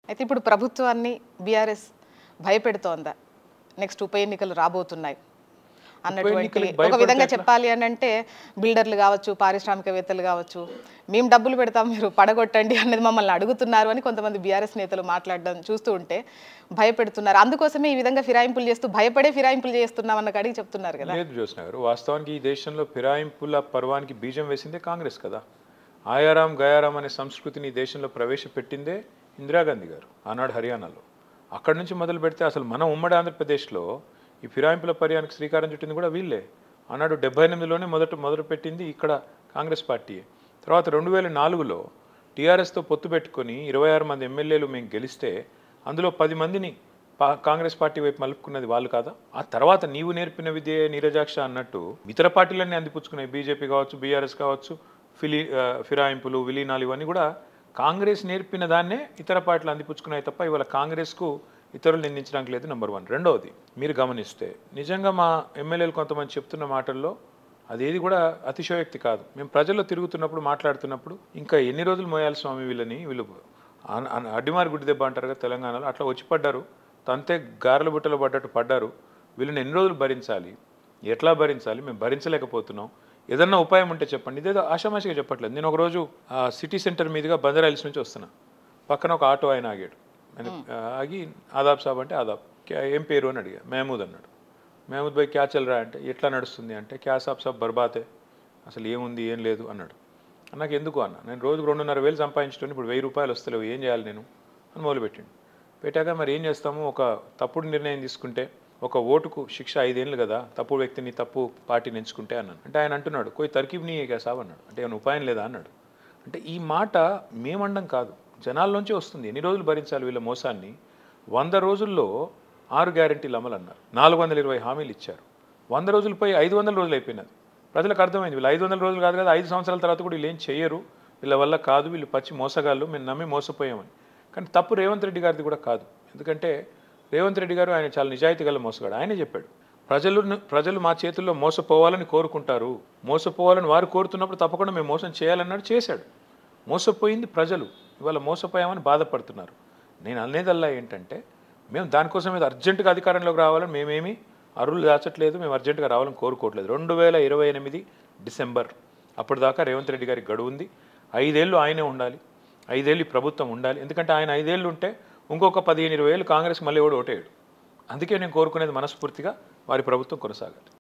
అయితే ఇప్పుడు ప్రభుత్వాన్ని బీఆర్ఎస్ భయపెడుతోందా? నెక్స్ట్ ఉప ఎన్నికలు రాబోతున్నాయి అన్నటువంటి ఒక విధంగా చెప్పాలి అని అంటే బిల్డర్లు కావచ్చు, పారిశ్రామికవేత్తలు కావచ్చు, మేము డబ్బులు పెడతాం మీరు పడగొట్టండి అన్నది మమ్మల్ని అడుగుతున్నారు అని కొంతమంది బీఆర్ఎస్ నేతలు మాట్లాడడం చూస్తూ ఉంటే భయపెడుతున్నారు. అందుకోసమే ఈ విధంగా ఫిరాయింపులు చేస్తూ భయపడే ఫిరాయింపులు చేస్తున్నాం అన్న కాడికి చెప్తున్నారు కదా. లేదు జ్యోత్స్న గారు, వాస్తవానికి ఈ దేశంలో ఫిరాయింపుల పర్వానికి బీజం వేసిందే కాంగ్రెస్ కదా. ఆయారాం గయారాం అనే సంస్కృతిని ఈ దేశంలో ప్రవేశపెట్టిందే ఇందిరాగాంధీ గారు ఆనాడు హర్యానాలో. అక్కడి నుంచి మొదలు పెడితే అసలు మన ఉమ్మడి ఆంధ్రప్రదేశ్లో ఈ ఫిరాయింపుల పర్యానికి శ్రీకారం చుట్టింది కూడా వీళ్ళే. ఆనాడు 78లోనే మొదలు పెట్టింది ఇక్కడ కాంగ్రెస్ పార్టీయే. తర్వాత 2004లో టీఆర్ఎస్తో పొత్తు పెట్టుకొని 26 మంది ఎమ్మెల్యేలు మేము గెలిస్తే అందులో 10 మందిని కాంగ్రెస్ పార్టీ వైపు మలుపుకున్నది వాళ్ళు కాదా? ఆ తర్వాత నీవు నేర్పిన విద్య నీరజాక్ష అన్నట్టు ఇతర పార్టీలన్నీ అందిపుచ్చుకున్నాయి. బీజేపీ కావచ్చు, బీఆర్ఎస్ కావచ్చు, ఫిరాయింపులు, విలీనాలు ఇవన్నీ కూడా కాంగ్రెస్ నేర్పిన దాన్నే ఇతర పార్టీలు అందిపుచ్చుకున్నాయి తప్ప ఇవాళ కాంగ్రెస్కు ఇతరులు నిందించడానికి లేదు. నెంబర్ 1. రెండవది, మీరు గమనిస్తే నిజంగా మా ఎమ్మెల్యేలు కొంతమంది చెప్తున్న మాటల్లో అదేది కూడా అతిశయోక్తి కాదు. మేము ప్రజల్లో తిరుగుతున్నప్పుడు మాట్లాడుతున్నప్పుడు ఇంకా ఎన్ని రోజులు మోయాలి స్వామి వీళ్ళని, వీళ్ళు అడ్డిమారి గుడ్డి దెబ్బ అంటారు కదా తెలంగాణలో, అట్లా వచ్చి పడ్డారు, తంతే గారెల బుట్టలో పడ్డట్టు పడ్డారు, వీళ్ళని ఎన్ని రోజులు భరించాలి, ఎట్లా భరించాలి, మేము భరించలేకపోతున్నాం, ఏదన్నా ఉపాయం ఉంటే చెప్పండి. ఇదేదో ఆషామాషిగా చెప్పట్లేదు. నేను ఒకరోజు సిటీ సెంటర్ మీదుగా బంజారా హిల్స్ నుంచి వస్తున్నా, పక్కన ఒక ఆటో ఆయన ఆగాడు. ఆగి ఆదాబ్ సాబ్ అంటే ఆదాబ్, ఏం పేరు అని అడిగా. మహమూద్ అన్నాడు. మహమూద్ భాయ్ క్యా చల్ రా అంటే ఎట్లా నడుస్తుంది అంటే క్యా సాబ్ సాబ్ బర్బాతే, అసలు ఏముంది ఏం లేదు అన్నాడు. నాకు ఎందుకు అన్న, నేను రోజుకు 2,500 సంపాదించుకొని ఇప్పుడు 1000 రూపాయలు వస్తలేవు, ఏం చేయాలి నేను అని మొదలుపెట్టిండు. పెట్టాక మరి ఏం చేస్తాము, ఒక తప్పుడు నిర్ణయం తీసుకుంటే ఒక ఓటుకు శిక్ష 5 ఏళ్ళు కదా, తప్పుడు వ్యక్తిని తప్పు పార్టీని ఎంచుకుంటే అన్నాను. అంటే ఆయన అంటున్నాడు కోయి తర్కీబ్ నీ క్యా సాబ్ అన్నాడు. అంటే ఏమైనా ఉపాయం లేదా అన్నాడు. అంటే ఈ మాట మేమండం కాదు, జనాల్లోంచి వస్తుంది. ఎన్ని రోజులు భరించాలి వీళ్ళ మోసాన్ని? 100 రోజుల్లో 6 గ్యారెంటీలు అమలు అన్నారు, 420 హామీలు ఇచ్చారు. 100 రోజులపై 500 రోజులు అయిపోయినది. ప్రజలకు అర్థమైంది వీళ్ళు 500 రోజులు కాదు కదా, 5 సంవత్సరాల తర్వాత కూడా వీళ్ళు ఏం చేయరు, వీళ్ళ వల్ల కాదు, వీళ్ళు పచ్చి మోసగాళ్ళు, మేము నమ్మి మోసపోయామని. కానీ తప్పు రేవంత్ రెడ్డి గారిది కూడా కాదు. ఎందుకంటే రేవంత్ రెడ్డి గారు ఆయన చాలా నిజాయితీ గల మోసగాడు. ఆయనే చెప్పాడు, ప్రజలు మా చేతుల్లో మోసపోవాలని కోరుకుంటారు, మోసపోవాలని వారు కోరుతున్నప్పుడు తప్పకుండా మేము మోసం చేయాలన్నాడు, చేశాడు. మోసపోయింది ప్రజలు, ఇవాళ మోసపోయామని బాధపడుతున్నారు. నేను అనేదల్లా ఏంటంటే మేము దానికోసం మీద అర్జెంటుగా అధికారంలోకి రావాలని మేమేమి అరువులు దాచట్లేదు, మేము అర్జెంటుగా రావాలని కోరుకోవట్లేదు. 2028 డిసెంబర్ అప్పటిదాకా రేవంత్ రెడ్డి గారికి గడువు ఉంది. 5 ఏళ్ళు ఆయనే ఉండాలి, 5 ఏళ్ళు ఈ ప్రభుత్వం ఉండాలి. ఎందుకంటే ఆయన 5 ఏళ్ళు ఉంటే ఇంకొక 15-20 ఏళ్ళు కాంగ్రెస్ మళ్ళీ ఓటేయడు. అందుకే నేను కోరుకునేది మనస్ఫూర్తిగా వారి ప్రభుత్వం కొనసాగాలి.